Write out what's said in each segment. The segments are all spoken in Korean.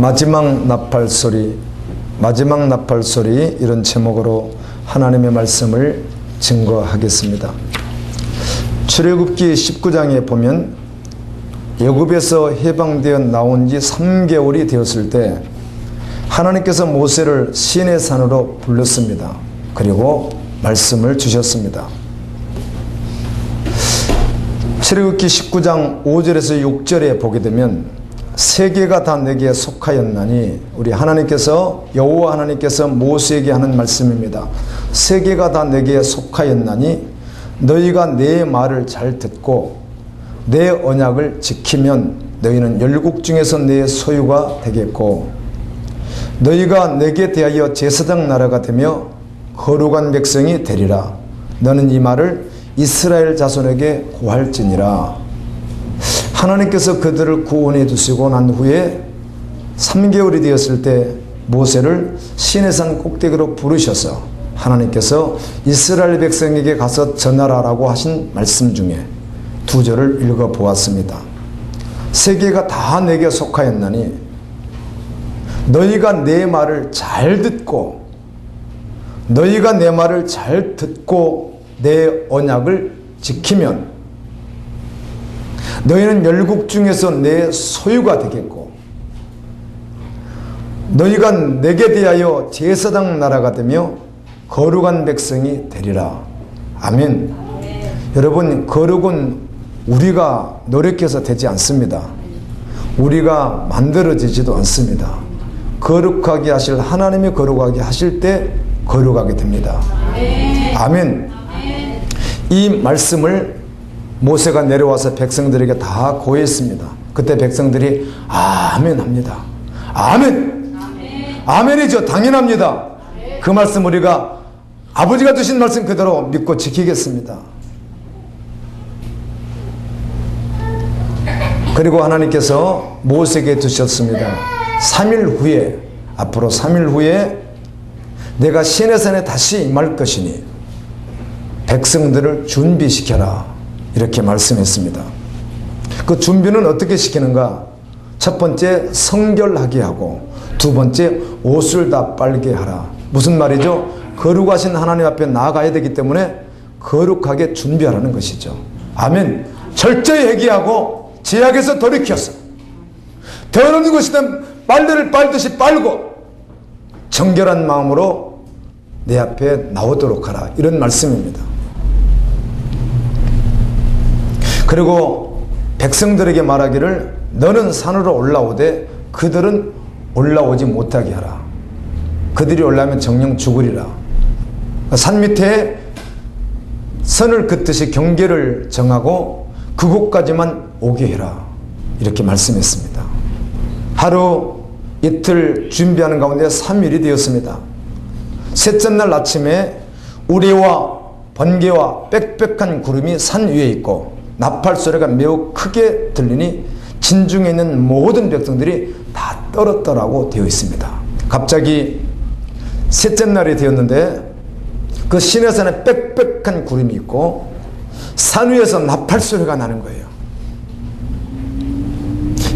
마지막 나팔소리, 마지막 나팔소리, 이런 제목으로 하나님의 말씀을 증거하겠습니다. 출애굽기 19장에 보면 애굽에서 해방되어 나온 지 3개월이 되었을 때 하나님께서 모세를 시내 산으로 불렀습니다. 그리고 말씀을 주셨습니다. 출애굽기 19장 5절에서 6절에 보게 되면 세계가 다 내게 속하였나니, 우리 하나님께서, 여호와 하나님께서 모세에게 하는 말씀입니다. 세계가 다 내게 속하였나니 너희가 내 말을 잘 듣고 내 언약을 지키면 너희는 열국 중에서 내 소유가 되겠고, 너희가 내게 대하여 제사장 나라가 되며 거룩한 백성이 되리라. 너는 이 말을 이스라엘 자손에게 고할지니라. 하나님께서 그들을 구원해 주시고 난 후에 3개월이 되었을 때 모세를 시내산 꼭대기로 부르셔서 하나님께서 이스라엘 백성에게 가서 전하라라고 하신 말씀 중에 2절을 읽어보았습니다. 세계가 다 내게 속하였나니 너희가 내 말을 잘 듣고, 너희가 내 말을 잘 듣고 내 언약을 지키면 너희는 열국 중에서 내 소유가 되겠고, 너희가 내게 대하여 제사장 나라가 되며 거룩한 백성이 되리라. 아멘. 여러분, 거룩은 우리가 노력해서 되지 않습니다. 우리가 만들어지지도 않습니다. 거룩하게 하실 하나님이 거룩하게 하실 때 거룩하게 됩니다. 아멘. 이 말씀을 모세가 내려와서 백성들에게 다 고했습니다. 그때 백성들이 아멘 합니다. 아멘. 아멘이죠. 당연합니다. 그 말씀 우리가 아버지가 주신 말씀 그대로 믿고 지키겠습니다. 그리고 하나님께서 모세에게 주셨습니다. 3일 후에, 앞으로 3일 후에 내가 시내산에 다시 임할 것이니 백성들을 준비시켜라, 이렇게 말씀했습니다. 그 준비는 어떻게 시키는가? 첫 번째, 성결하게 하고, 두 번째, 옷을 다 빨게 하라. 무슨 말이죠? 거룩하신 하나님 앞에 나아가야 되기 때문에 거룩하게 준비하라는 것이죠. 아멘. 철저히 회개하고 죄악에서 돌이켜서 더러운 것이든 빨래를 빨듯이 빨고 정결한 마음으로 내 앞에 나오도록 하라, 이런 말씀입니다. 그리고 백성들에게 말하기를 너는 산으로 올라오되 그들은 올라오지 못하게 하라. 그들이 올라오면 정녕 죽으리라. 산 밑에 선을 긋듯이 경계를 정하고 그곳까지만 오게 해라, 이렇게 말씀했습니다. 하루 이틀 준비하는 가운데 3일이 되었습니다. 셋째 날 아침에 우레와 번개와 빽빽한 구름이 산 위에 있고 나팔 소리가 매우 크게 들리니 진중에 있는 모든 백성들이 다 떨었더라고 되어 있습니다. 갑자기 셋째 날이 되었는데 그 시내산에 빽빽한 구름이 있고 산 위에서 나팔 소리가 나는 거예요.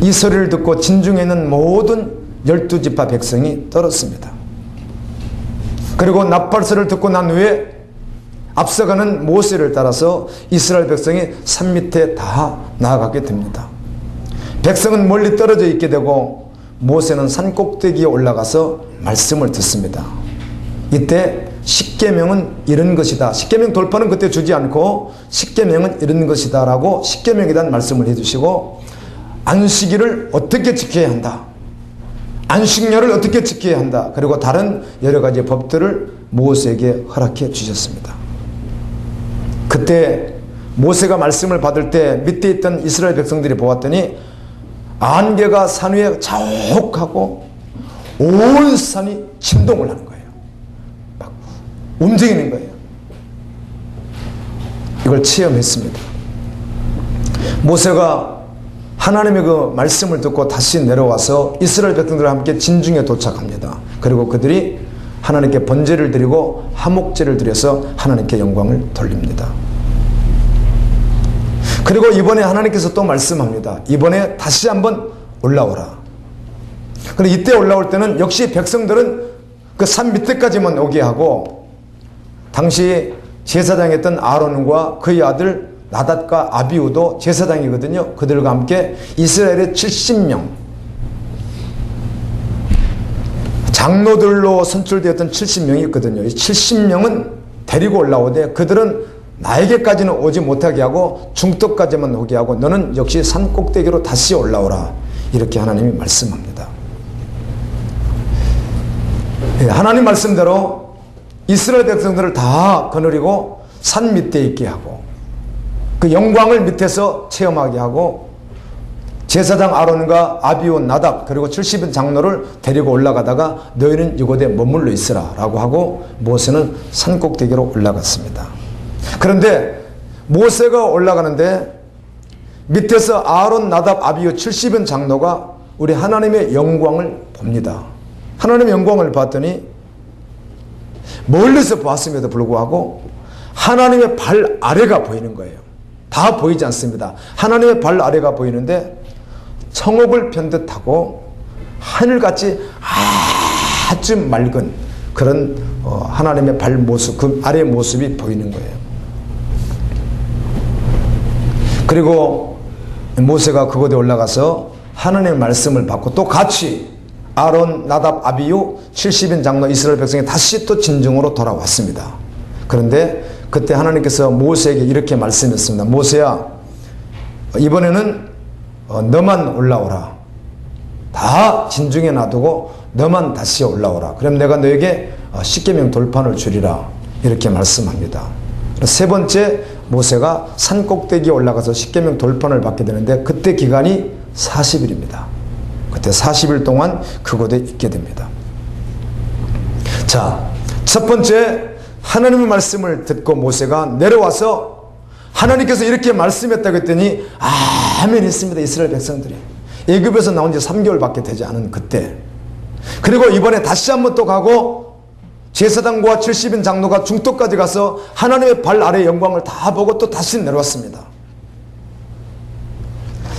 이 소리를 듣고 진중에 있는 모든 12지파 백성이 떨었습니다. 그리고 나팔 소리를 듣고 난 후에 앞서가는 모세를 따라서 이스라엘 백성이 산 밑에 다 나아가게 됩니다. 백성은 멀리 떨어져 있게 되고 모세는 산 꼭대기에 올라가서 말씀을 듣습니다. 이때 십계명은 이런 것이다. 십계명 돌파는 그때 주지 않고 십계명은 이런 것이다 라고 십계명에 대한 말씀을 해주시고, 안식일을 어떻게 지켜야 한다, 안식년을 어떻게 지켜야 한다, 그리고 다른 여러 가지 법들을 모세에게 허락해 주셨습니다. 그때 모세가 말씀을 받을 때 밑에 있던 이스라엘 백성들이 보았더니 안개가 산 위에 자욱하고 온 산이 진동을 하는 거예요. 막 움직이는 거예요. 이걸 체험했습니다. 모세가 하나님의 그 말씀을 듣고 다시 내려와서 이스라엘 백성들과 함께 진중에 도착합니다. 그리고 그들이 하나님께 번제를 드리고 화목제를 드려서 하나님께 영광을 돌립니다. 그리고 이번에 하나님께서 또 말씀합니다. 이번에 다시 한번 올라오라. 그런데 이때 올라올 때는 역시 백성들은 그 산 밑에까지만 오게 하고, 당시 제사장이었던 아론과 그의 아들 나닷과 아비후도 제사장이거든요. 그들과 함께 이스라엘의 70명 장로들로 선출되었던 70명이 있거든요. 이 70명은 데리고 올라오되 그들은 나에게까지는 오지 못하게 하고 중턱까지만 오게 하고 너는 역시 산 꼭대기로 다시 올라오라, 이렇게 하나님이 말씀합니다. 하나님 말씀대로 이스라엘 백성들을 다 거느리고 산 밑에 있게 하고 그 영광을 밑에서 체험하게 하고 제사장 아론과 아비온 나답 그리고 70인 장로를 데리고 올라가다가 너희는 이곳에 머물러 있으라 라고 하고 모세는 산 꼭대기로 올라갔습니다. 그런데 모세가 올라가는데 밑에서 아론 나답 아비오 70인 장로가 우리 하나님의 영광을 봅니다. 하나님의 영광을 봤더니 멀리서 봤음에도 불구하고 하나님의 발 아래가 보이는 거예요. 다 보이지 않습니다. 하나님의 발 아래가 보이는데 청옥을 편듯하고 하늘같이 아주 맑은 그런 하나님의 발 모습, 그 아래 모습이 보이는 거예요. 그리고 모세가 그곳에 올라가서 하나님의 말씀을 받고 또 같이 아론, 나답, 아비유 70인 장로 이스라엘 백성이 다시 또 진중으로 돌아왔습니다. 그런데 그때 하나님께서 모세에게 이렇게 말씀했습니다. 모세야, 이번에는 너만 올라오라. 다 진중에 놔두고 너만 다시 올라오라. 그럼 내가 너에게 10계명 돌판을 주리라. 이렇게 말씀합니다. 세 번째 모세가 산 꼭대기에 올라가서 10계명 돌판을 받게 되는데 그때 기간이 40일입니다. 그때 40일 동안 그곳에 있게 됩니다. 자, 첫 번째 하나님의 말씀을 듣고 모세가 내려와서 하나님께서 이렇게 말씀했다고 했더니 아멘 했습니다. 이스라엘 백성들이 애굽에서 나온 지 3개월밖에 되지 않은 그때. 그리고 이번에 다시 한번 또 가고 제사장과 70인 장로가 중턱까지 가서 하나님의 발 아래 영광을 다 보고 또 다시 내려왔습니다.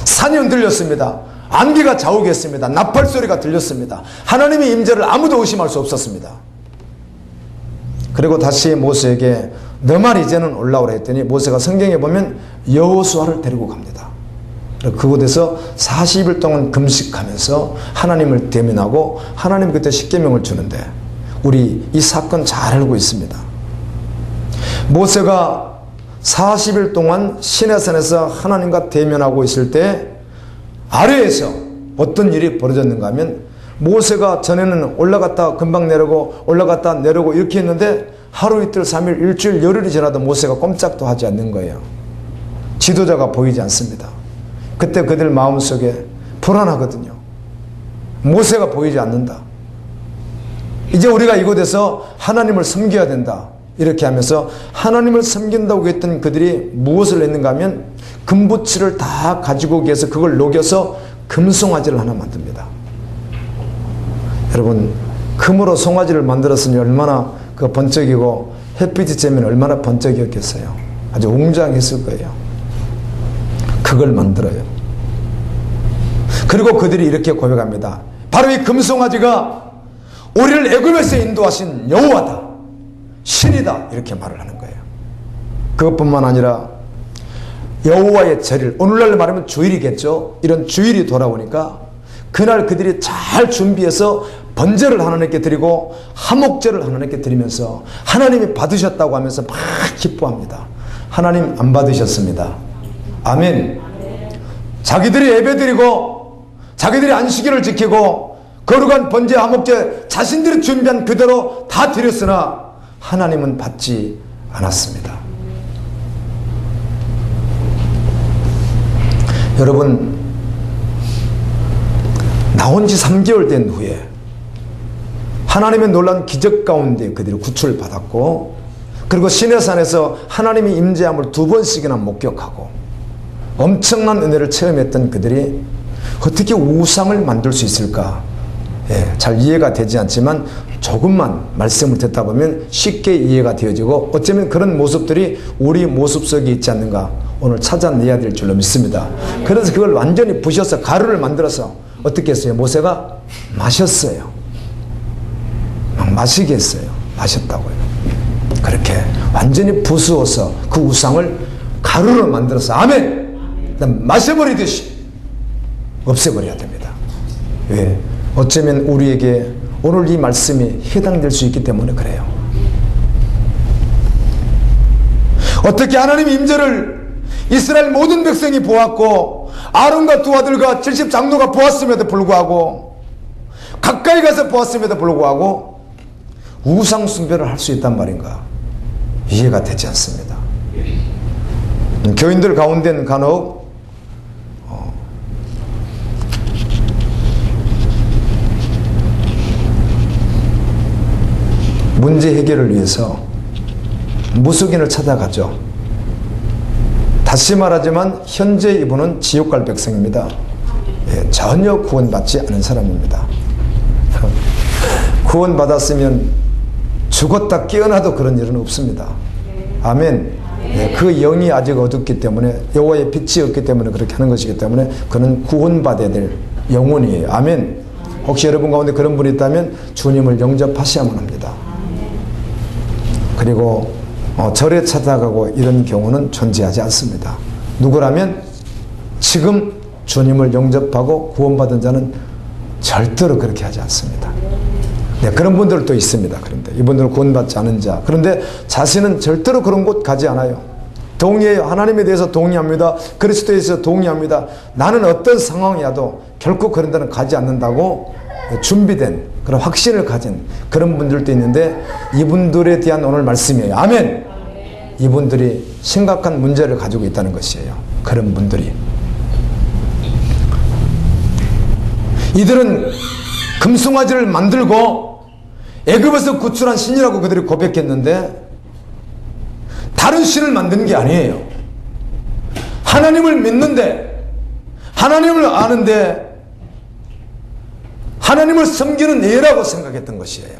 산이 흔들렸습니다. 안개가 자욱했습니다. 나팔 소리가 들렸습니다. 하나님의 임재를 아무도 의심할 수 없었습니다. 그리고 다시 모세에게 너만 이제는 올라오라 했더니 모세가 성경에 보면 여호수아를 데리고 갑니다. 그곳에서 40일 동안 금식하면서 하나님을 대면하고 하나님 그때 10계명을 주는데 우리 이 사건 잘 알고 있습니다. 모세가 40일 동안 시내산에서 하나님과 대면하고 있을 때 아래에서 어떤 일이 벌어졌는가 하면 모세가 전에는 올라갔다 금방 내려오고 올라갔다 내려오고 이렇게 했는데 하루 이틀 3일 일주일 열흘이 지나도 모세가 꼼짝도 하지 않는 거예요. 지도자가 보이지 않습니다. 그때 그들 마음속에 불안하거든요. 모세가 보이지 않는다. 이제 우리가 이곳에서 하나님을 섬겨야 된다. 이렇게 하면서 하나님을 섬긴다고 했던 그들이 무엇을 했는가 하면 금붙이를 다 가지고 계서 그걸 녹여서 금송아지를 하나 만듭니다. 여러분, 금으로 송아지를 만들었으니 얼마나 그 번쩍이고 햇빛이 쬐면 얼마나 번쩍이었겠어요. 아주 웅장했을 거예요. 그걸 만들어요. 그리고 그들이 이렇게 고백합니다. 바로 이 금송아지가 우리를 애굽에서 인도하신 여호와다, 신이다, 이렇게 말을 하는 거예요. 그것뿐만 아니라 여호와의 절일, 오늘날 말하면 주일이겠죠. 이런 주일이 돌아오니까 그날 그들이 잘 준비해서 번제를 하나님께 드리고 화목제를 하나님께 드리면서 하나님이 받으셨다고 하면서 막 기뻐합니다. 하나님 안 받으셨습니다. 아멘. 자기들이 예배드리고 자기들이 안식일을 지키고 거룩한 번제 화목제 자신들이 준비한 그대로 다 드렸으나 하나님은 받지 않았습니다. 여러분, 나온 지 3개월 된 후에 하나님의 놀라운 기적 가운데 그들이 구출을 받았고, 그리고 시내산에서 하나님의 임재함을 2번씩이나 목격하고 엄청난 은혜를 체험했던 그들이 어떻게 우상을 만들 수 있을까? 잘 이해가 되지 않지만 조금만 말씀을 듣다 보면 쉽게 이해가 되어지고 어쩌면 그런 모습들이 우리 모습 속에 있지 않는가 오늘 찾아내야 될 줄로 믿습니다. 그래서 그걸 완전히 부셔서 가루를 만들어서 어떻게 했어요? 모세가 마셨어요. 막 마시게 했어요. 마셨다고요. 그렇게 완전히 부수어서 그 우상을 가루로 만들어서 아멘! 마셔버리듯이 없애버려야 됩니다. 왜? 어쩌면 우리에게 오늘 이 말씀이 해당될 수 있기 때문에 그래요. 어떻게 하나님의 임재를 이스라엘 모든 백성이 보았고 아론과 두 아들과 70장로가 보았음에도 불구하고 가까이 가서 보았음에도 불구하고 우상 숭배를 할 수 있단 말인가? 이해가 되지 않습니다. 교인들 가운데는 간혹 문제 해결을 위해서 무속인을 찾아가죠. 다시 말하지만 현재 이분은 지옥 갈 백성입니다. 예, 전혀 구원받지 않은 사람입니다. 구원받았으면 죽었다 깨어나도 그런 일은 없습니다. 아멘. 예, 그 영이 아직 어둡기 때문에 여호와의 빛이 없기 때문에 그렇게 하는 것이기 때문에 그는 구원받아야 될 영혼이에요. 아멘. 혹시 여러분 가운데 그런 분이 있다면 주님을 영접하셔야만 합니다. 그리고 절에 찾아가고 이런 경우는 존재하지 않습니다. 누구라면 지금 주님을 영접하고 구원받은 자는 절대로 그렇게 하지 않습니다. 네, 그런 분들도 있습니다. 그런데 이분들은 구원받지 않은 자. 그런데 자신은 절대로 그런 곳 가지 않아요. 동의해요. 하나님에 대해서 동의합니다. 그리스도에 대해서 동의합니다. 나는 어떤 상황이라도 결코 그런 데는 가지 않는다고 준비된 그런 확신을 가진 그런 분들도 있는데 이분들에 대한 오늘 말씀이에요. 아멘. 이분들이 심각한 문제를 가지고 있다는 것이에요. 그런 분들이. 이들은 금송아지를 만들고 애굽에서 구출한 신이라고 그들이 고백했는데 다른 신을 만든 게 아니에요. 하나님을 믿는데 하나님을 아는데 하나님을 섬기는 예라고 생각했던 것이에요.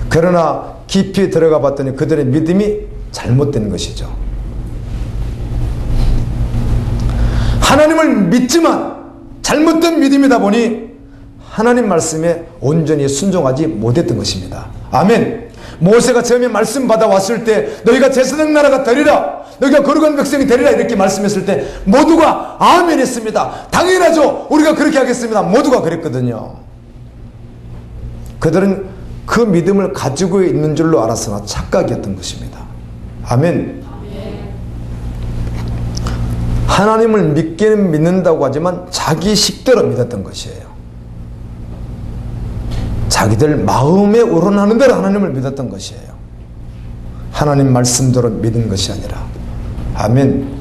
그러나 깊이 들어가 봤더니 그들의 믿음이 잘못된 것이죠. 하나님을 믿지만 잘못된 믿음이다 보니 하나님 말씀에 온전히 순종하지 못했던 것입니다. 아멘. 모세가 처음에 말씀 받아왔을 때 너희가 제사장 나라가 되리라, 너희가 거룩한 백성이 되리라 이렇게 말씀했을 때 모두가 아멘 했습니다. 당연하죠. 우리가 그렇게 하겠습니다. 모두가 그랬거든요. 그들은 그 믿음을 가지고 있는 줄로 알았으나 착각이었던 것입니다. 아멘. 하나님을 믿기는 믿는다고 하지만 자기 식대로 믿었던 것이에요. 자기들 마음에 우러나는 대로 하나님을 믿었던 것이에요. 하나님 말씀대로 믿은 것이 아니라. 아멘.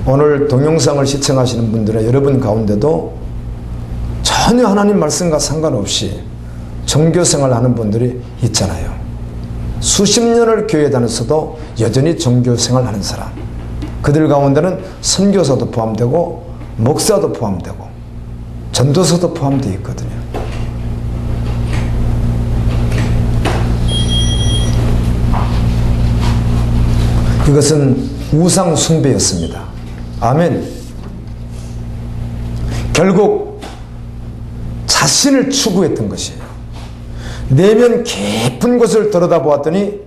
오늘 동영상을 시청하시는 분들의 여러분 가운데도 전혀 하나님 말씀과 상관없이 종교생활을 하는 분들이 있잖아요. 수십 년을 교회에 다녔어도 여전히 종교생활을 하는 사람. 그들 가운데는 선교사도 포함되고 목사도 포함되고 전도사도 포함되어 있거든요. 이것은 우상 숭배였습니다. 아멘. 결국 자신을 추구했던 것이에요. 내면 깊은 곳을 들여다보았더니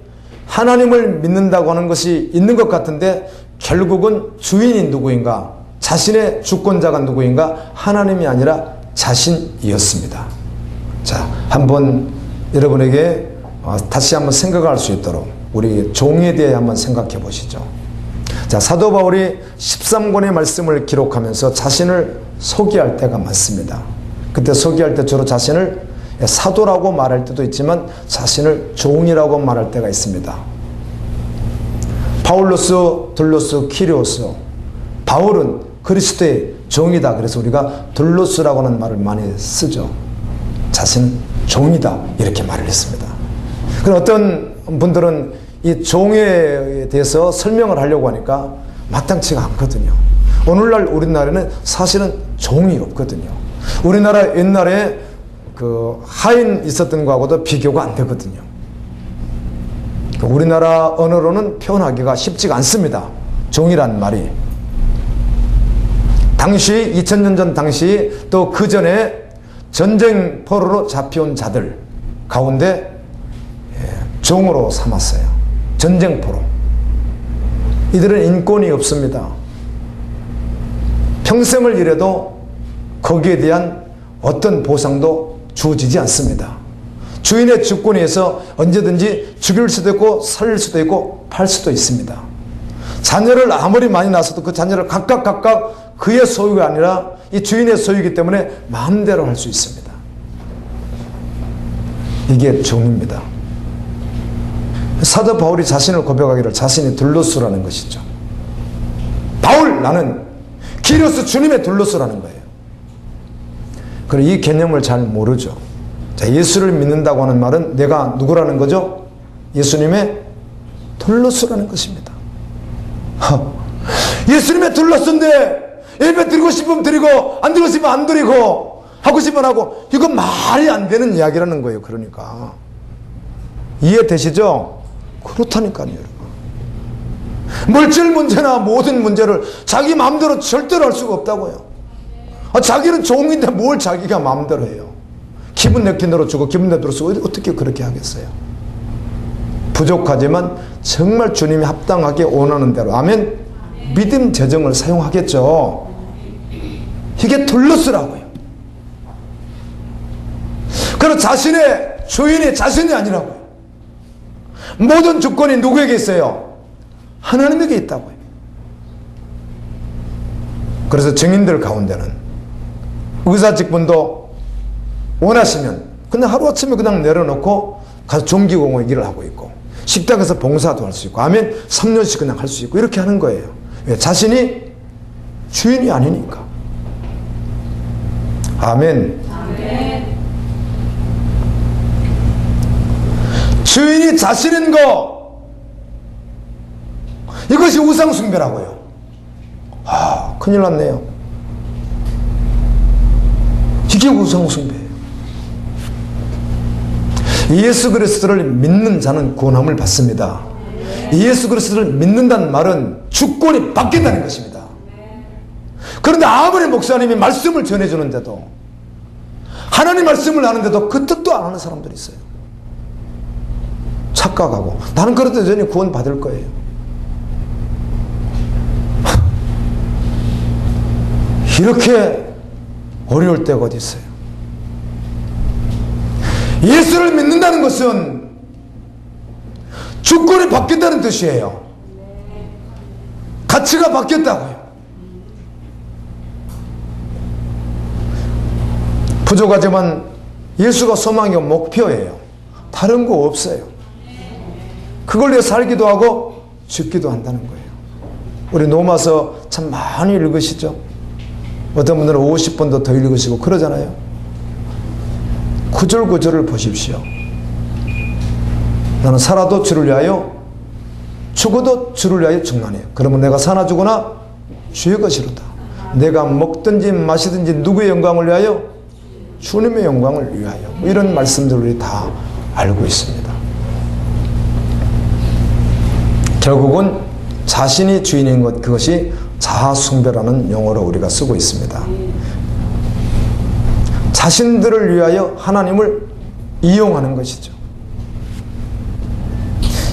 하나님을 믿는다고 하는 것이 있는 것 같은데 결국은 주인이 누구인가? 자신의 주권자가 누구인가? 하나님이 아니라 자신이었습니다. 자, 한번 여러분에게 다시 한번 생각할 수 있도록 우리 종에 대해 한번 생각해 보시죠. 자, 사도 바울이 13권의 말씀을 기록하면서 자신을 소개할 때가 많습니다. 그때 소개할 때 주로 자신을 사도라고 말할 때도 있지만 자신을 종이라고 말할 때가 있습니다. 파울로스, 둘로스, 키리오스. 바울은 그리스도의 종이다. 그래서 우리가 둘로스라고 하는 말을 많이 쓰죠. 자신은 종이다. 이렇게 말을 했습니다. 그럼 어떤 분들은 이 종에 대해서 설명을 하려고 하니까 마땅치가 않거든요. 오늘날 우리나라에는 사실은 종이 없거든요. 우리나라 옛날에 그 하인 있었던 거하고도 비교가 안 되거든요. 우리나라 언어로는 표현하기가 쉽지가 않습니다. 종이란 말이. 당시 2000년 전 당시 또 그 전에 전쟁 포로로 잡혀온 자들 가운데 종으로 삼았어요. 전쟁 포로. 이들은 인권이 없습니다. 평생을 일해도 거기에 대한 어떤 보상도 주어지지 않습니다. 주인의 주권에 의해서 언제든지 죽일 수도 있고 살릴 수도 있고 팔 수도 있습니다. 자녀를 아무리 많이 낳았어도 그 자녀를 각각 그의 소유가 아니라 이 주인의 소유이기 때문에 마음대로 할 수 있습니다. 이게 종입니다. 사도 바울이 자신을 고백하기를 자신이 둘로스라는 것이죠. 바울 나는 기로스 주님의 둘로스라는 거예요. 그리고 이 개념을 잘 모르죠. 자, 예수를 믿는다고 하는 말은 내가 누구라는 거죠? 예수님의 둘로스라는 것입니다. 예수님의 둘로스인데 예배 드리고 싶으면 드리고 안 드리고 싶으면 안 드리고 하고 싶으면 하고, 이건 말이 안 되는 이야기라는 거예요. 그러니까 이해되시죠? 그렇다니까요, 여러분. 물질 문제나 모든 문제를 자기 마음대로 절대로 할 수가 없다고요. 자기는 종인데 뭘 자기가 마음대로 해요. 기분 내킨 대로 주고 기분 내kin 대로 쓰고 어떻게 그렇게 하겠어요? 부족하지만 정말 주님이 합당하게 원하는 대로, 아멘, 믿음 재정을 사용하겠죠. 이게 둘러쓰라고요. 그리고 자신의 주인이 자신이 아니라고요. 모든 주권이 누구에게 있어요? 하나님에게 있다고요. 그래서 증인들 가운데는 의사 직분도 원하시면 그냥 하루아침에 그냥 내려놓고 가서 종기공원 일을 하고 있고, 식당에서 봉사도 할 수 있고, 아멘, 3년씩 그냥 할 수 있고, 이렇게 하는 거예요. 왜? 자신이 주인이 아니니까. 아멘. 아멘. 주인이 자신인 거, 이것이 우상숭배라고요. 큰일 났네요. 이게 우상숭배예요. 예수 그리스도를 믿는 자는 구원함을 받습니다. 예수 그리스도를 믿는다는 말은 주권이 바뀐다는 것입니다. 그런데 아무리 목사님이 말씀을 전해주는데도, 하나님 말씀을 하는데도 그 뜻도 안 하는 사람들이 있어요. 착각하고 나는 그래도 여전히 구원 받을 거예요. 이렇게 어려울 때가 어디 있어요? 예수를 믿는다는 것은 주권이 바뀐다는 뜻이에요. 가치가 바뀌었다고요. 부족하지만 예수가 소망이고 목표예요. 다른 거 없어요. 그걸 위해 살기도 하고 죽기도 한다는 거예요. 우리 로마서 참 많이 읽으시죠? 어떤 분들은 50번도 더 읽으시고 그러잖아요. 구절구절을 보십시오. 나는 살아도 주를 위하여, 죽어도 주를 위하여 죽나니요. 그러면 내가 사나 죽으나 주의 것이로다. 내가 먹든지 마시든지 누구의 영광을 위하여? 주님의 영광을 위하여. 이런 말씀들을 우리 다 알고 있습니다. 결국은 자신이 주인인 것, 그것이 자아숭배라는 용어로 우리가 쓰고 있습니다. 자신들을 위하여 하나님을 이용하는 것이죠.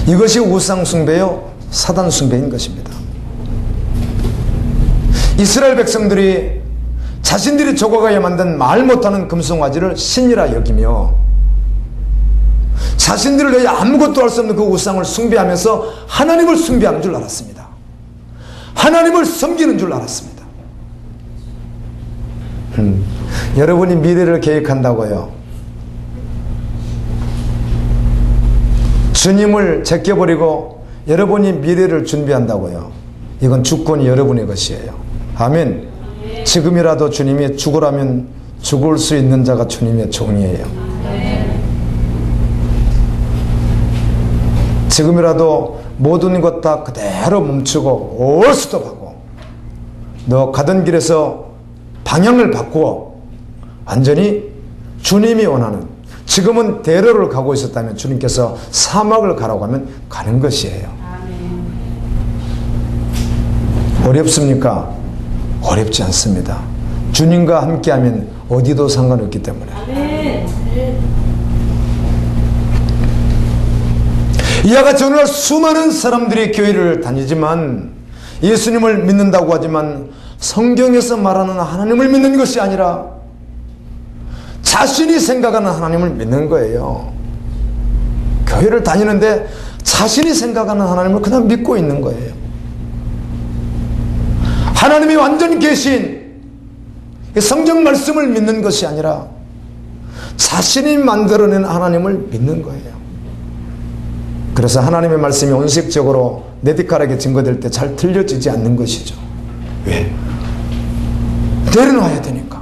이것이 우상숭배요 사단숭배인 것입니다. 이스라엘 백성들이 자신들이 조각하여 만든 말 못하는 금송아지를 신이라 여기며 자신들을 위해 아무것도 할 수 없는 그 우상을 숭배하면서 하나님을 숭배하는 줄 알았습니다. 하나님을 섬기는 줄 알았습니다. 여러분이 미래를 계획한다고요. 주님을 제껴버리고 여러분이 미래를 준비한다고요. 이건 주권이 여러분의 것이에요. 아멘. 지금이라도 주님이 죽으라면 죽을 수 있는 자가 주님의 종이에요. 지금이라도 모든 것 다 그대로 멈추고 올 스톱하고 너 가던 길에서 방향을 바꾸어 완전히 주님이 원하는, 지금은 대로를 가고 있었다면 주님께서 사막을 가라고 하면 가는 것이에요. 어렵습니까? 어렵지 않습니다. 주님과 함께하면 어디도 상관없기 때문에. 이와 같이 오늘날 수많은 사람들이 교회를 다니지만 예수님을 믿는다고 하지만 성경에서 말하는 하나님을 믿는 것이 아니라 자신이 생각하는 하나님을 믿는 거예요. 교회를 다니는데 자신이 생각하는 하나님을 그냥 믿고 있는 거예요. 하나님이 완전히 계신 성경 말씀을 믿는 것이 아니라 자신이 만들어낸 하나님을 믿는 거예요. 그래서 하나님의 말씀이 온색적으로 네티컬하게 증거될 때 잘 들려지지 않는 것이죠. 왜? 내려놔야 되니까.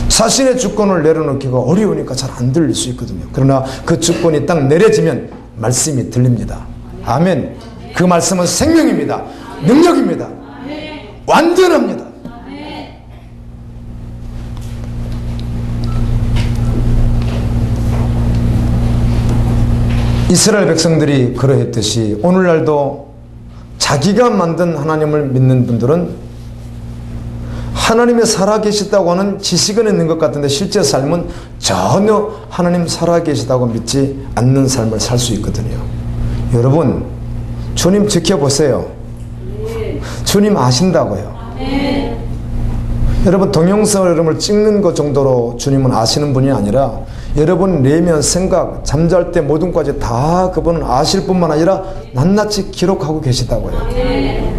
자신의 주권을 내려놓기가 어려우니까 잘 안 들릴 수 있거든요. 그러나 그 주권이 딱 내려지면 말씀이 들립니다. 아멘. 그 말씀은 생명입니다. 능력입니다. 완전합니다. 이스라엘 백성들이 그러했듯이 오늘날도 자기가 만든 하나님을 믿는 분들은 하나님이 살아계시다고 하는 지식은 있는 것 같은데 실제 삶은 전혀 하나님 살아계시다고 믿지 않는 삶을 살 수 있거든요. 여러분, 주님 지켜보세요. 주님 아신다고요. 여러분, 동영상을 찍는 것 정도로 주님은 아시는 분이 아니라 여러분 내면, 생각, 잠잘 때 모든 것까지 다 그분은 아실 뿐만 아니라 낱낱이 기록하고 계시다고요.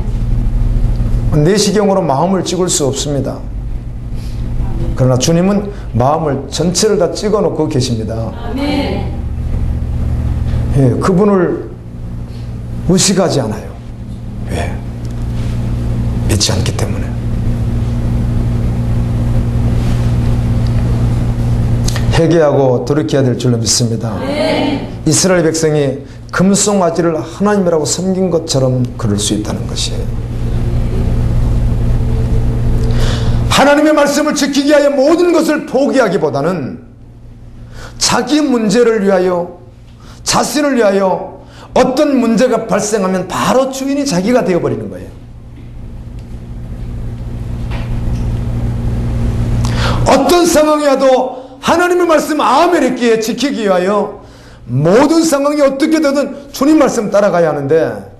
내시경으로 마음을 찍을 수 없습니다. 그러나 주님은 마음을 전체를 다 찍어놓고 계십니다. 예, 그분을 의식하지 않아요. 왜? 믿지 않기 때문에. 회개하고 돌이켜야 될 줄로 믿습니다. 이스라엘 백성이 금송아지를 하나님이라고 섬긴 것처럼 그럴 수 있다는 것이에요. 하나님의 말씀을 지키기 위하여 모든 것을 포기하기보다는 자기 문제를 위하여, 자신을 위하여 어떤 문제가 발생하면 바로 주인이 자기가 되어버리는 거예요. 어떤 상황이 와도 하나님의 말씀 아멘 있기에 지키기 위하여 모든 상황이 어떻게 되든 주님 말씀 따라가야 하는데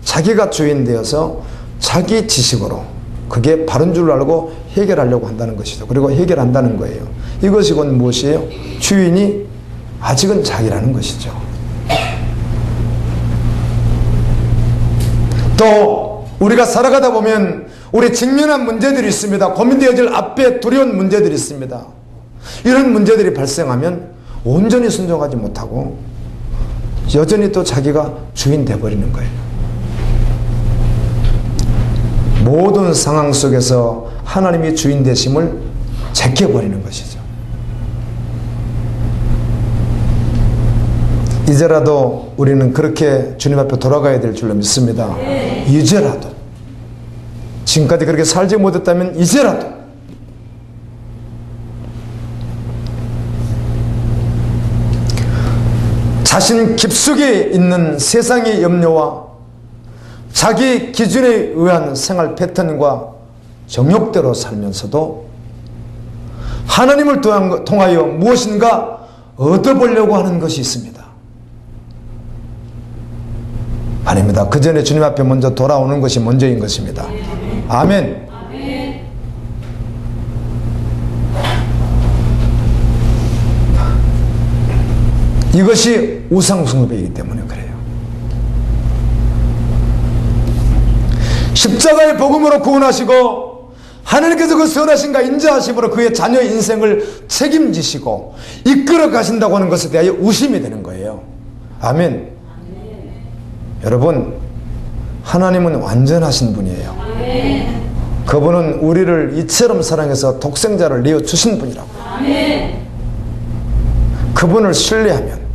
자기가 주인 되어서 자기 지식으로 그게 바른 줄 알고 해결하려고 한다는 것이죠. 그리고 해결한다는 거예요. 이것이 곧 무엇이에요? 주인이 아직은 자기라는 것이죠. 또 우리가 살아가다 보면 우리 직면한 문제들이 있습니다. 고민되어질 앞에 두려운 문제들이 있습니다. 이런 문제들이 발생하면 온전히 순종하지 못하고 여전히 또 자기가 주인 되어버리는 거예요. 모든 상황 속에서 하나님이 주인 되심을 제껴버리는 것이죠. 이제라도 우리는 그렇게 주님 앞에 돌아가야 될 줄로 믿습니다. 이제라도. 지금까지 그렇게 살지 못했다면 이제라도 자신 깊숙이 있는 세상의 염려와 자기 기준에 의한 생활 패턴과 정욕대로 살면서도 하나님을 통하여 무엇인가 얻어보려고 하는 것이 있습니다. 아닙니다. 그 전에 주님 앞에 먼저 돌아오는 것이 먼저인 것입니다. 아멘. 이것이 우상숭배이기 때문에 그래요. 십자가의 복음으로 구원하시고 하나님께서 그 선하신가 인자하심으로 그의 자녀 인생을 책임지시고 이끌어 가신다고 하는 것에 대하여 의심이 되는 거예요. 아멘. 여러분, 하나님은 완전하신 분이에요. 그분은 우리를 이처럼 사랑해서 독생자를 내어주신 분이라고. 그분을 신뢰하면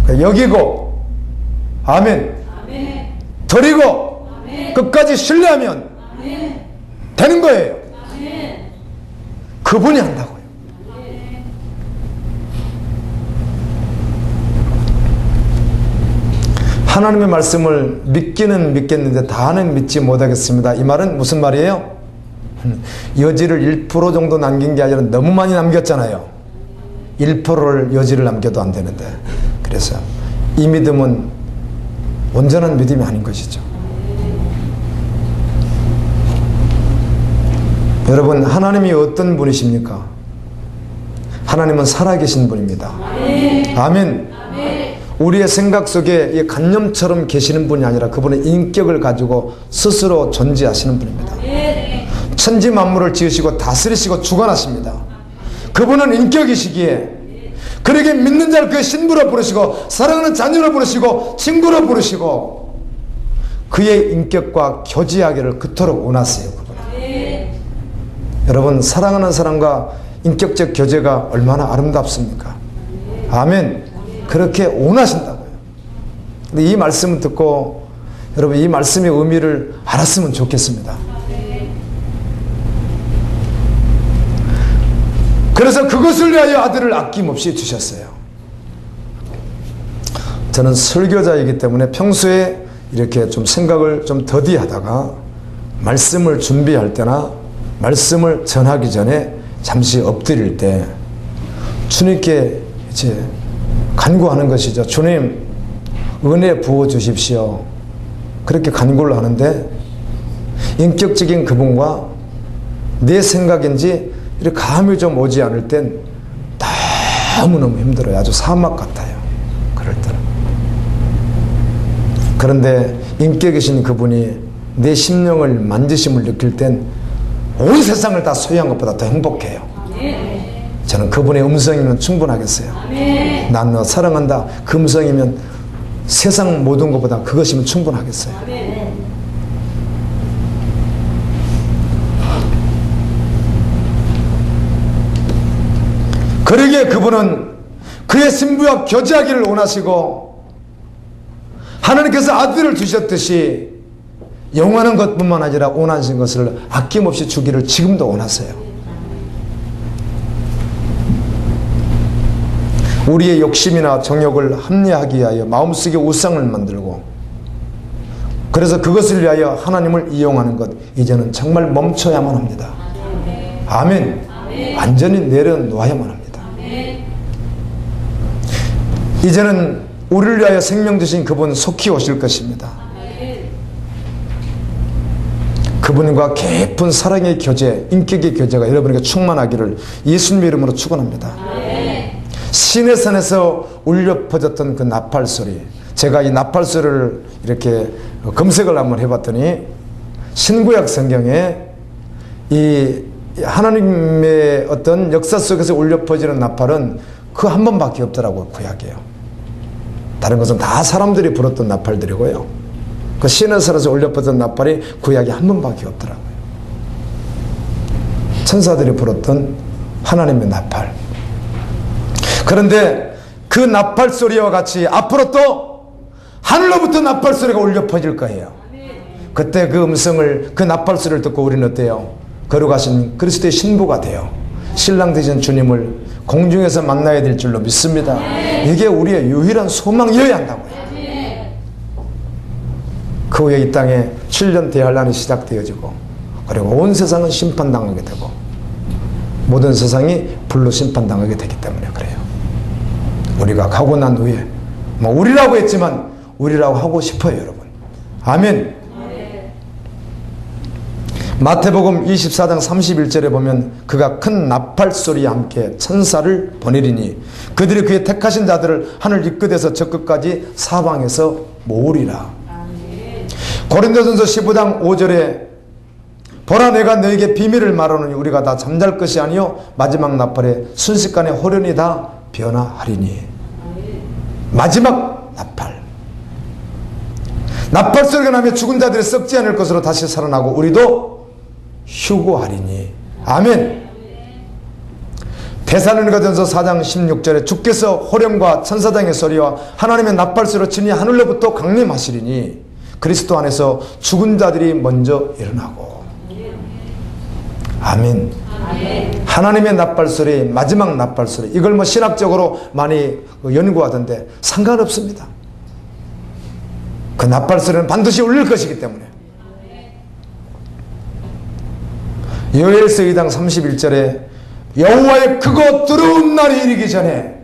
여기고 아멘 드리고 끝까지 신뢰하면 되는 거예요. 그분이 한다고요. 하나님의 말씀을 믿기는 믿겠는데 다는 믿지 못하겠습니다. 이 말은 무슨 말이에요? 여지를 1% 정도 남긴 게 아니라 너무 많이 남겼잖아요. 1%를 여지를 남겨도 안 되는데. 그래서 이 믿음은 온전한 믿음이 아닌 것이죠. 여러분, 하나님이 어떤 분이십니까? 하나님은 살아계신 분입니다. 아멘. 우리의 생각 속에 이 관념처럼 계시는 분이 아니라 그분의 인격을 가지고 스스로 존재하시는 분입니다. 천지 만물을 지으시고 다스리시고 주관하십니다. 그분은 인격이시기에 그에게 믿는 자를 그의 신부로 부르시고 사랑하는 자녀로 부르시고 친구로 부르시고 그의 인격과 교제하기를 그토록 원하세요. 그분은. 여러분, 사랑하는 사람과 인격적 교제가 얼마나 아름답습니까? 아멘. 그렇게 원하신다고요. 근데 이 말씀을 듣고 여러분 이 말씀의 의미를 알았으면 좋겠습니다. 그래서 그것을 위하여 아들을 아낌없이 주셨어요. 저는 설교자이기 때문에 평소에 이렇게 좀 생각을 좀 더디하다가 말씀을 준비할 때나 말씀을 전하기 전에 잠시 엎드릴 때 주님께 이제 간구하는 것이죠. 주님, 은혜 부어 주십시오. 그렇게 간구를 하는데 인격적인 그분과 내 생각인지 이렇게 감이 좀 오지 않을 땐 너무너무 힘들어요. 아주 사막 같아요. 그럴 때는. 그런데 인격이신 그분이 내 심령을 만지심을 느낄 땐 온 세상을 다 소유한 것보다 더 행복해요. 저는 그분의 음성이면 충분하겠어요. 난 너 사랑한다. 그 음성이면 세상 모든 것보다 그것이면 충분하겠어요. 그러기에 그분은 그의 신부와 교제하기를 원하시고 하나님께서 아들을 주셨듯이 영원한 것뿐만 아니라 원하신 것을 아낌없이 주기를 지금도 원하세요. 우리의 욕심이나 정욕을 합리화하기 위하여 마음속에 우상을 만들고 그래서 그것을 위하여 하나님을 이용하는 것 이제는 정말 멈춰야만 합니다. 아멘. 완전히 내려놓아야만 합니다. 이제는 우리를 위하여 생명 주신 그분 속히 오실 것입니다. 그분과 깊은 사랑의 교제, 인격의 교제가 여러분에게 충만하기를 예수님의 이름으로 축원합니다. 신의 산에서 울려 퍼졌던 그 나팔 소리, 제가 이 나팔 소리를 이렇게 검색을 한번 해봤더니 신구약 성경에 이 하나님의 어떤 역사 속에서 울려 퍼지는 나팔은 그 한 번밖에 없더라고요. 구약이에요. 다른 것은 다 사람들이 불었던 나팔들이고요. 그 신의 산에서 울려 퍼졌던 나팔이 구약이 한 번밖에 없더라고요. 천사들이 불었던 하나님의 나팔. 그런데 그 나팔 소리와 같이 앞으로 또 하늘로부터 나팔 소리가 울려 퍼질 거예요. 그때 그 음성을, 그 나팔 소리를 듣고 우리는 어때요? 거룩하신 그리스도의 신부가 돼요. 신랑 되신 주님을 공중에서 만나야 될 줄로 믿습니다. 이게 우리의 유일한 소망이어야 한다고요. 그 후에 이 땅에 7년 대환란이 시작되어지고 그리고 온 세상은 심판당하게 되고 모든 세상이 불로 심판당하게 되기 때문에 그래요. 우리가 가고 난 후에 뭐 우리라고 했지만 우리라고 하고 싶어요, 여러분. 아멘. 마태복음 24장 31절에 보면 그가 큰 나팔 소리와 함께 천사를 보내리니 그들이 그의 택하신 자들을 하늘 입끝에서 저 끝까지 사방에서 모으리라. 고린도전서 15장 5절에 보라 내가 너에게 비밀을 말하노니 우리가 다 잠잘 것이 아니요 마지막 나팔에 순식간에 호련히 다 변화하리니. 마지막 나팔. 나팔 소리가 나면 죽은 자들이 썩지 않을 것으로 다시 살아나고 우리도 휴고하리니. 아멘. 데살로니가전서 4장 16절에 주께서 호령과 천사장의 소리와 하나님의 나팔 소리로 친히 하늘로부터 강림하시리니 그리스도 안에서 죽은 자들이 먼저 일어나고. 아멘. 하나님의 나팔 소리, 마지막 나팔 소리, 이걸 뭐 신학적으로 많이 연구하던데 상관없습니다. 그 나팔소리는 반드시 울릴 것이기 때문에. 요엘서 2장 31절에 여호와의 크고 두려운 날이 이르기 전에,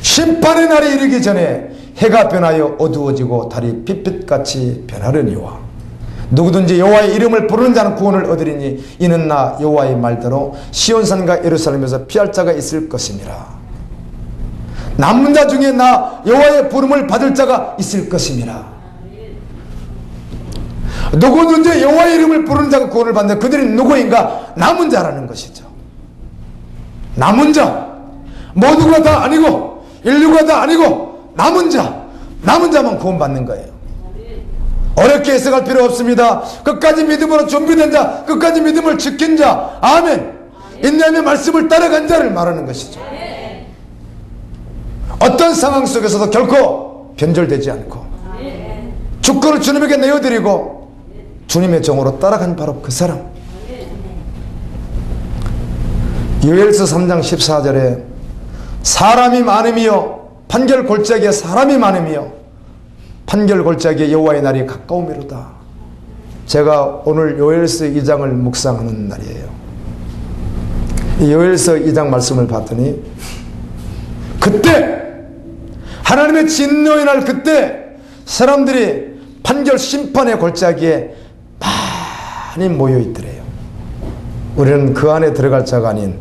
심판의 날이 이르기 전에 해가 변하여 어두워지고 달이 핏빛같이 변하려니와 누구든지 여호와의 이름을 부르는 자는 구원을 얻으리니 이는 나 여호와의 말대로 시온산과 예루살렘에서 피할 자가 있을 것이니라. 남은 자 중에 나 여호와의 부름을 받을 자가 있을 것이니라. 누구든지 여호와의 이름을 부르는 자가 구원을 받는, 그들이 누구인가? 남은 자라는 것이죠. 남은 자, 모두가 다 아니고 인류가 다 아니고 남은 자만 구원받는 거예요. 어렵게 해석할 필요 없습니다. 끝까지 믿음으로 준비된 자, 끝까지 믿음을 지킨 자, 아멘, 인내의 말씀을 따라간 자를 말하는 것이죠. 어떤 상황 속에서도 결코 변절되지 않고 주권을 주님에게 내어드리고 주님의 종으로 따라간 바로 그 사람. 요엘서 3장 14절에 사람이 많음이요 판결 골짜기에 사람이 많음이요 판결 골짜기에 여호와의 날이 가까움이로다. 제가 오늘 요엘서 2장을 묵상하는 날이에요. 이 요엘서 2장 말씀을 봤더니 그때 하나님의 진노의 날, 그때 사람들이 판결 심판의 골짜기에 많이 모여 있더래요. 우리는 그 안에 들어갈 자가 아닌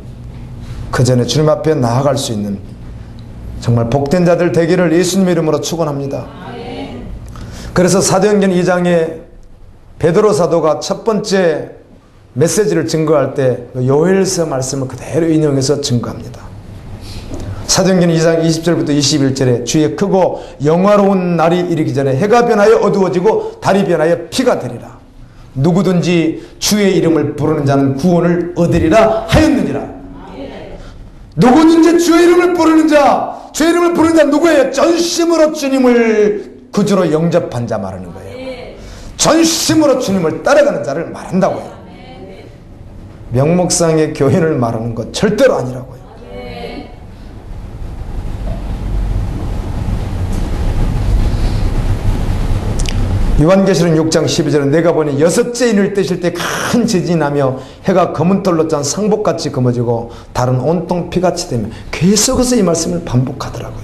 그 전에 주님 앞에 나아갈 수 있는 정말 복된 자들 되기를 예수님 이름으로 축원합니다. 그래서 사도행전 2장에 베드로 사도가 첫 번째 메시지를 증거할 때 요엘서 말씀을 그대로 인용해서 증거합니다. 사도행전 2장 20절부터 21절에 주의 크고 영화로운 날이 이르기 전에 해가 변하여 어두워지고 달이 변하여 피가 되리라. 누구든지 주의 이름을 부르는 자는 구원을 얻으리라 하였느니라. 누구든지 주의 이름을 부르는 자, 주의 이름을 부르는 자 누구예요? 전심으로 주님을 구주로 영접한 자 말하는 거예요. 전심으로 주님을 따라가는 자를 말한다고요. 명목상의 교인을 말하는 것 절대로 아니라고요. 요한계시록 6장 12절에 내가 보니 여섯째 인을 떼실 때 큰 지진이 나며 해가 검은 털로 짠 상복같이 검어지고 달은 온통 피같이 되며, 계속해서 이 말씀을 반복하더라고요.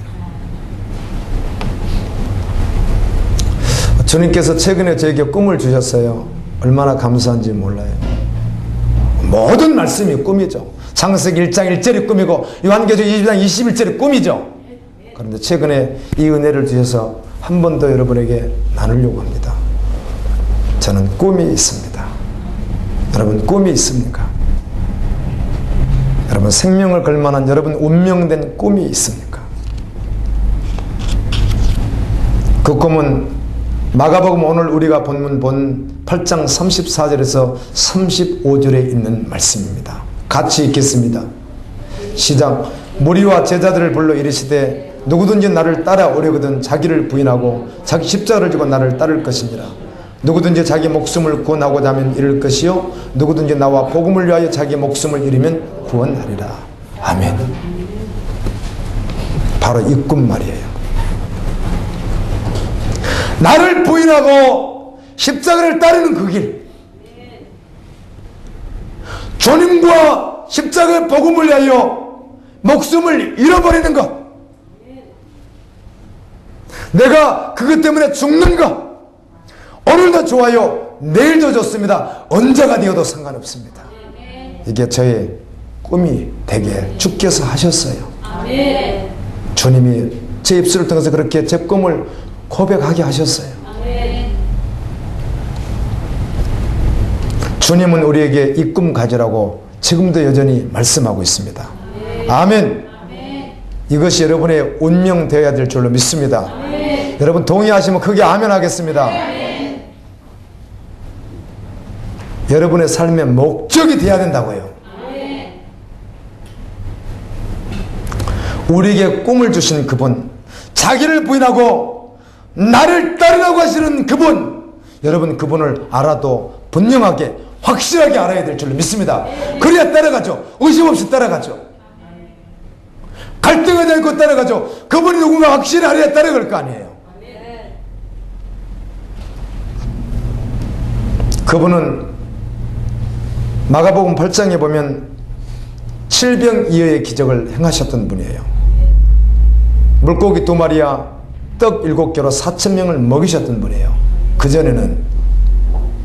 주님께서 최근에 저에게 꿈을 주셨어요. 얼마나 감사한지 몰라요. 모든 말씀이 꿈이죠. 창세기 1장 1절이 꿈이고 요한계시록 20장 21절이 꿈이죠. 그런데 최근에 이 은혜를 주셔서 한 번 더 여러분에게 나누려고 합니다. 저는 꿈이 있습니다. 여러분 꿈이 있습니까? 여러분 생명을 걸만한 여러분 운명된 꿈이 있습니까? 그 꿈은 마가복음 오늘 우리가 본문 본 8장 34절에서 35절에 있는 말씀입니다. 같이 읽겠습니다. 시작. 무리와 제자들을 불러 이르시되 누구든지 나를 따라오려거든 자기를 부인하고 자기 십자가를 지고 나를 따를 것이니라. 누구든지 자기 목숨을 구원하고자 하면 잃을 것이요 누구든지 나와 복음을 위하여 자기 목숨을 잃으면 구원하리라. 아멘. 바로 이 꿈 말이에요. 나를 부인하고 십자가를 따르는 그 길, 주님과 십자가의 복음을 위하여 목숨을 잃어버리는 것, 내가 그것 때문에 죽는 것, 오늘도 좋아요, 내일도 좋습니다. 언제가 되어도 상관없습니다. 이게 저의 꿈이 되게 주께서 하셨어요. 주님이 제 입술을 통해서 그렇게 제 꿈을 고백하게 하셨어요. 주님은 우리에게 이 꿈 가지라고 지금도 여전히 말씀하고 있습니다. 아멘. 이것이 여러분의 운명 되어야 될 줄로 믿습니다. 여러분 동의하시면 크게 아멘 하겠습니다. 여러분의 삶의 목적이 되어야 된다고요. 우리에게 꿈을 주신 그분, 자기를 부인하고 나를 따르라고 하시는 그분, 여러분 그분을 알아도 분명하게 확실하게 알아야 될 줄로 믿습니다. 그래야 따라가죠. 의심 없이 따라가죠. 갈등하지 않고 따라가죠. 그분이 누군가 확실히 알아야 따라갈 거 아니에요. 그분은 마가복음 8장에 보면 7병이어의 기적을 행하셨던 분이에요. 물고기 2마리와 떡 7개로 4,000명을 먹이셨던 분이에요. 그전에는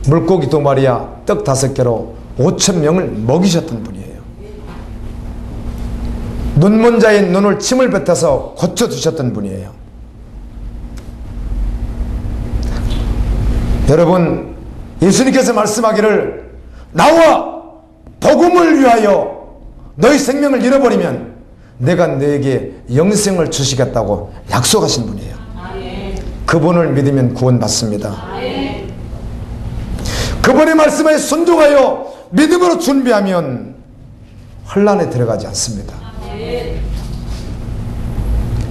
물고기 2마리와 떡 5개로 5,000명을 먹이셨던 분이에요. 눈먼 자의 눈을 침을 뱉어서 고쳐주셨던 분이에요. 여러분, 예수님께서 말씀하기를 나와 복음을 위하여 너희 생명을 잃어버리면 내가 너에게 영생을 주시겠다고 약속하신 분이에요. 그분을 믿으면 구원받습니다. 그분의 말씀에 순종하여 믿음으로 준비하면 혼란에 들어가지 않습니다.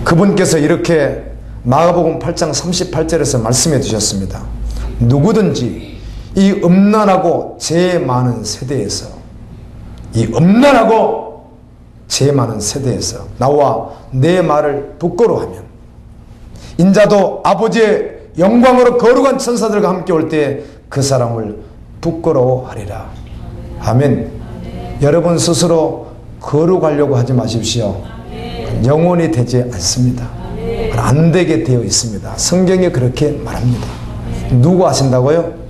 그분께서 이렇게 마가복음 8장 38절에서 말씀해 주셨습니다. 누구든지 이 음란하고 죄 많은 세대에서, 이 음란하고 죄 많은 세대에서 나와 내 말을 부끄러워하면 인자도 아버지의 영광으로 거룩한 천사들과 함께 올 때 그 사람을 부끄러워하리라. 아멘. 여러분 스스로 거룩하려고 하지 마십시오. 영원히 되지 않습니다. 안 되게 되어 있습니다. 성경이 그렇게 말합니다. 누구 하신다고요?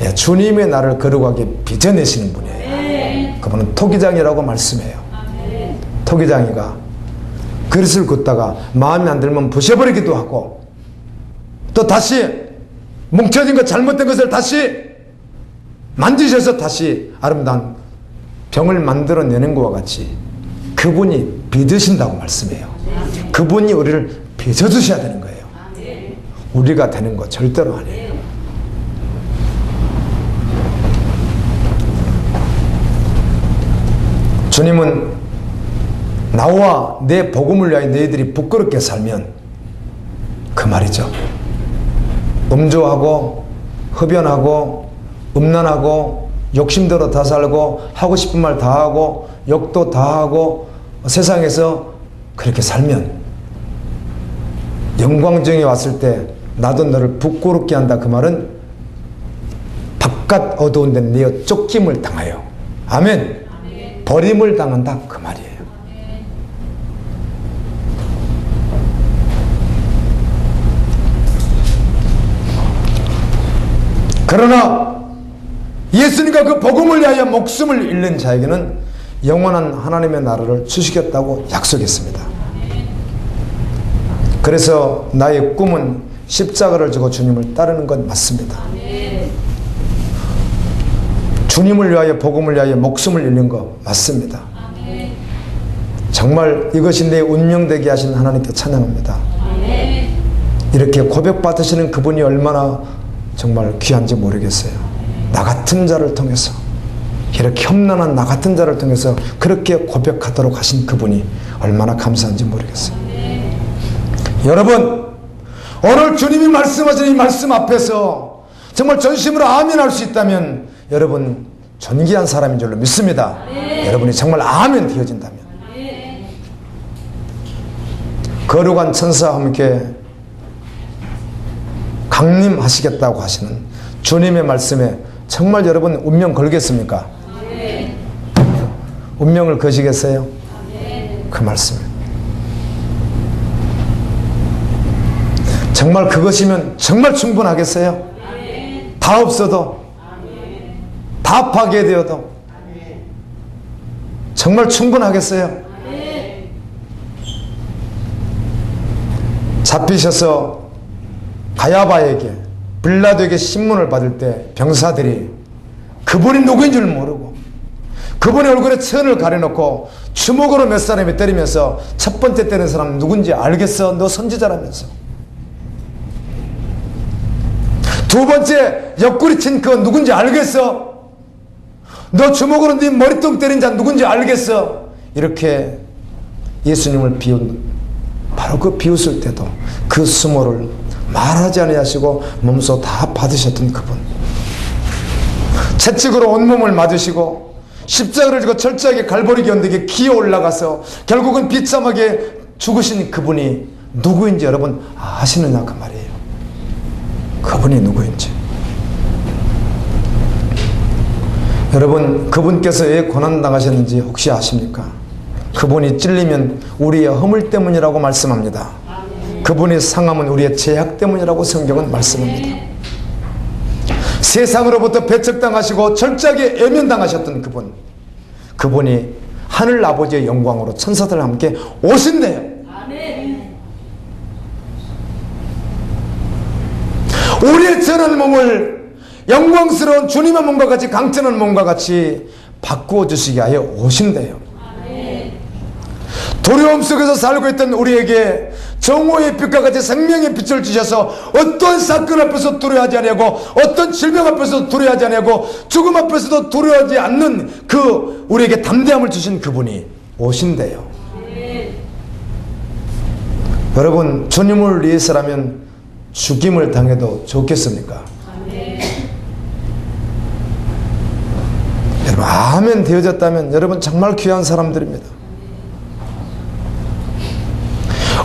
예, 주님의 나를 거룩하게 빚어내시는 분이에요. 그분은 토기장이라고 말씀해요. 토기장이가 그릇을 굽다가 마음에 안 들면 부셔버리기도 하고, 또 다시 뭉쳐진 것, 잘못된 것을 다시 만지셔서 다시 아름다운 병을 만들어내는 것과 같이 그분이 빚으신다고 말씀해요. 그분이 우리를 빚어주셔야 되는 거예요. 우리가 되는 거 절대로 아니에요. 주님은 나와 내 복음을 위하여 너희들이 부끄럽게 살면, 그 말이죠, 음주하고 흡연하고 음란하고 욕심대로 다 살고 하고 싶은 말 다 하고 욕도 다 하고 세상에서 그렇게 살면 영광정에 왔을 때 나도 너를 부끄럽게 한다. 그 말은 바깥 어두운 데 내어 쫓김을 당하여, 아멘, 버림을 당한다. 그 말이에요. 그러나 예수님과 그 복음을 위하여 목숨을 잃는 자에게는 영원한 하나님의 나라를 주시겠다고 약속했습니다. 그래서 나의 꿈은 십자가를 지고 주님을 따르는 것 맞습니다. 주님을 위하여 복음을 위하여 목숨을 잃는 것 맞습니다. 정말 이것이 내 운명되게 하신 하나님께 찬양합니다. 이렇게 고백받으시는 그분이 얼마나 정말 귀한지 모르겠어요. 나 같은 자를 통해서, 이렇게 험난한 나 같은 자를 통해서 그렇게 고백하도록 하신 그분이 얼마나 감사한지 모르겠어요. 여러분, 오늘 주님이 말씀하신 이 말씀 앞에서 정말 전심으로 아멘 할 수 있다면 여러분 존귀한 사람인 줄로 믿습니다. 여러분이 정말 아멘 되어진다면, 거룩한 천사와 함께 강림하시겠다고 하시는 주님의 말씀에 정말 여러분 운명 걸겠습니까? 운명을 거시겠어요? 그 말씀에 정말 그것이면 정말 충분하겠어요? 다 없어도, 다 파괴되어도 정말 충분하겠어요? 잡히셔서 가야바에게, 빌라도에게 신문을 받을 때 병사들이 그분이 누구인 줄 모르고 그분의 얼굴에 천을 가려놓고 주먹으로 몇 사람이 때리면서 첫 번째 때리는 사람 누군지 알겠어? 너 선지자라면서. 두 번째 옆구리 친 그건 누군지 알겠어? 너 주먹으로 네 머리통 때린 자 누군지 알겠어? 이렇게 예수님을 비웃는, 바로 그 비웃을 때도 그 수모를 말하지 아니하시고 몸소 다 받으셨던 그분, 채찍으로 온몸을 맞으시고 십자가를 지고 철저하게 갈보리 견디게 기어 올라가서 결국은 비참하게 죽으신 그분이 누구인지 여러분 아시느냐 그 말이에요. 그분이 누구인지. 여러분, 그분께서 왜 고난당하셨는지 혹시 아십니까? 그분이 찔리면 우리의 허물 때문이라고 말씀합니다. 그분이 상함은 우리의 죄악 때문이라고 성경은 말씀합니다. 세상으로부터 배척당하시고 철저하게 애면당하셨던 그분이 하늘 아버지의 영광으로 천사들과 함께 오신대요. 우리의 전한 몸을 영광스러운 주님의 몸과 같이, 강건한 몸과 같이 바꾸어 주시게 하여 오신대요. 두려움 속에서 살고 있던 우리에게 정오의 빛과 같이 생명의 빛을 주셔서 어떤 사건 앞에서 두려워하지 아니하고, 어떤 질병 앞에서 두려워하지 아니하고, 죽음 앞에서도 두려워하지 않는 그 우리에게 담대함을 주신 그분이 오신대요. 여러분, 주님을 위해서라면 죽임을 당해도 좋겠습니까? 여러분, 아멘 되어졌다면 여러분 정말 귀한 사람들입니다.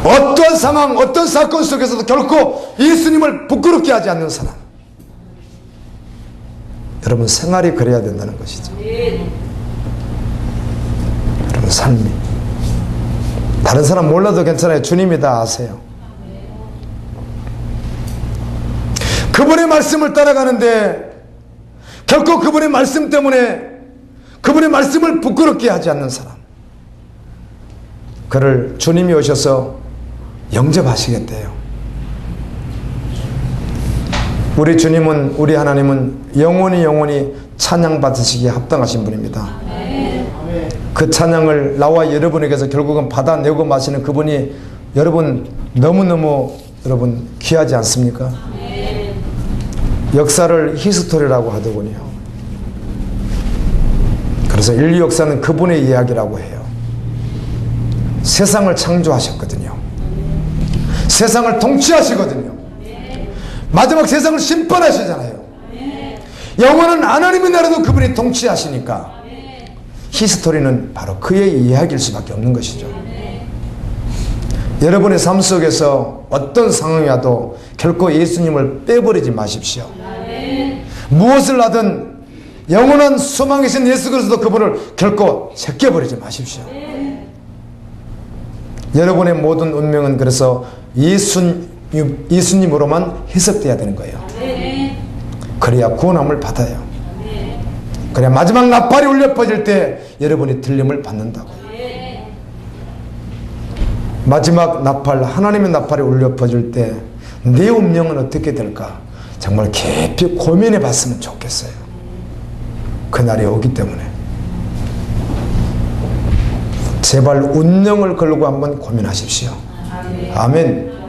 어떤 상황, 어떤 사건 속에서도 결코 예수님을 부끄럽게 하지 않는 사람. 여러분, 생활이 그래야 된다는 것이죠. 여러분, 삶이. 다른 사람 몰라도 괜찮아요. 주님이 다 아세요. 그분의 말씀을 따라가는데 결코 그분의 말씀 때문에 그분의 말씀을 부끄럽게 하지 않는 사람, 그를 주님이 오셔서 영접하시겠대요. 우리 주님은, 우리 하나님은 영원히 찬양받으시기에 합당하신 분입니다. 그 찬양을 나와 여러분에게서 결국은 받아내고 마시는 그분이 여러분 너무너무 여러분 귀하지 않습니까? 역사를 히스토리라고 하더군요. 그래서 인류 역사는 그분의 이야기라고 해요. 세상을 창조하셨거든요. 세상을 통치하시거든요. 마지막 세상을 심판하시잖아요. 영원한 하나님의 나라도 그분이 통치하시니까 히스토리는 바로 그의 이야기일 수밖에 없는 것이죠. 여러분의 삶 속에서 어떤 상황이 와도 결코 예수님을 빼버리지 마십시오. 무엇을 하든 영원한 소망이신 예수 그리스도 그분을 결코 제껴버리지 마십시오. 여러분의 모든 운명은 그래서 예수님으로만 해석돼야 되는 거예요. 그래야 구원함을 받아요. 그래야 마지막 나팔이 울려 퍼질 때 여러분이 들림을 받는다고. 마지막 나팔, 하나님의 나팔이 울려 퍼질 때 내 운명은 어떻게 될까 정말 깊이 고민해 봤으면 좋겠어요. 그날이 오기 때문에 제발 운명을 걸고 한번 고민하십시오. 아멘.